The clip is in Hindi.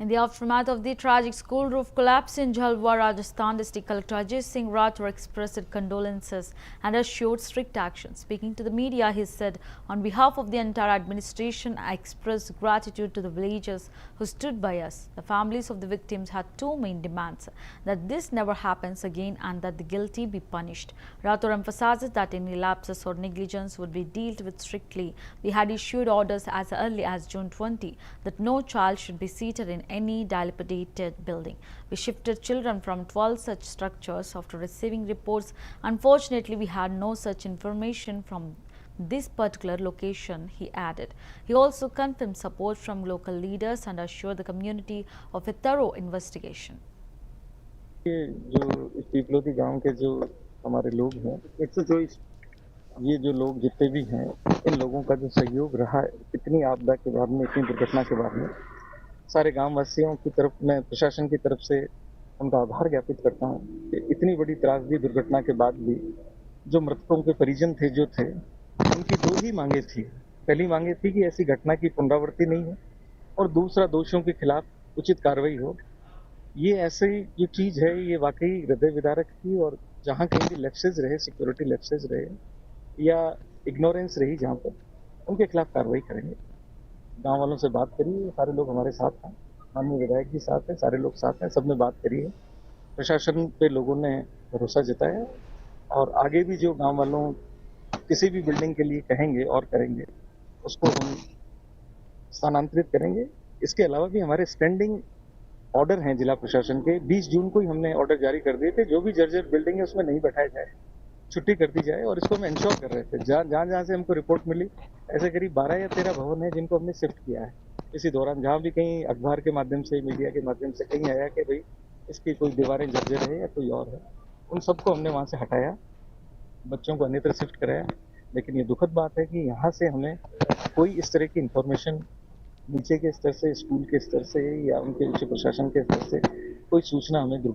In the aftermath of the tragic school roof collapse in Jhalwa, Rajasthan, District Collector Ajay Singh Rathore expressed condolences and assured strict action. Speaking to the media, he said, "On behalf of the entire administration, I express gratitude to the villagers who stood by us. The families of the victims had two main demands: that this never happens again and that the guilty be punished." Rathore emphasizes that any lapses or negligence would be dealt with strictly. We had issued orders as early as June 20 that no child should be seated in any dilapidated building. We shifted children from 12 such structures after receiving reports. Unfortunately, we had no such information from this particular location, he added. He also confirmed support from local leaders and assured the community of a thorough investigation. ये जो इस पीपलोदी गांव के जो हमारे लोग हैं 124 ये जो लोग जितने भी हैं इन लोगों का जो सहयोग रहा है इतनी आपदा के बाद में इतनी दुर्घटना के बाद में सारे गांव वासियों की तरफ मैं प्रशासन की तरफ से उनका आभार ज्ञापित करता हूं कि इतनी बड़ी त्रासदी दुर्घटना के बाद भी जो मृतकों के परिजन थे जो थे उनकी दो ही मांगे थी। पहली मांगे थी कि ऐसी घटना की पुनरावृत्ति नहीं हो और दूसरा दोषियों के खिलाफ उचित कार्रवाई हो। ये ऐसी जो चीज है ये वाकई हृदय विदारक थी और जहां कहीं भी लैप्सेज रहे, सिक्योरिटी लैप्सेज रहे या इग्नोरेंस रही जहां पर, उनके खिलाफ कार्रवाई करेंगे। गांव वालों से बात करिए, सारे लोग हमारे साथ हैं, माननीय विधायक जी साथ हैं, सारे लोग साथ हैं, सबने बात करी है। प्रशासन पे लोगों ने भरोसा जताया और आगे भी जो गांव वालों किसी भी बिल्डिंग के लिए कहेंगे और करेंगे उसको हम स्थानांतरित करेंगे। इसके अलावा भी हमारे स्टैंडिंग ऑर्डर हैं जिला प्रशासन के। 20 जून को ही हमने ऑर्डर जारी कर दिए थे, जो भी जर्जर बिल्डिंग है उसमें नहीं बैठाया जाए, छुट्टी कर दी जाए और इसको हम इंश्योर कर रहे थे। जहां से हमको रिपोर्ट मिली ऐसे करीब 12 या 13 भवन है जिनको हमने शिफ्ट किया है। इसी दौरान जहां भी कहीं अखबार के माध्यम से, मीडिया के माध्यम से कहीं आया कि भाई इसकी कोई दीवारें जर्जर है या कोई और है, उन सबको हमने वहां से हटाया, बच्चों को अन्यत्र शिफ्ट कराया। लेकिन ये दुखद बात है कि यहाँ से हमें कोई इस तरह की इंफॉर्मेशन नीचे के स्तर से, स्कूल के स्तर से या उनके उच्च प्रशासन के स्तर से कोई सूचना हमें दुर्घटना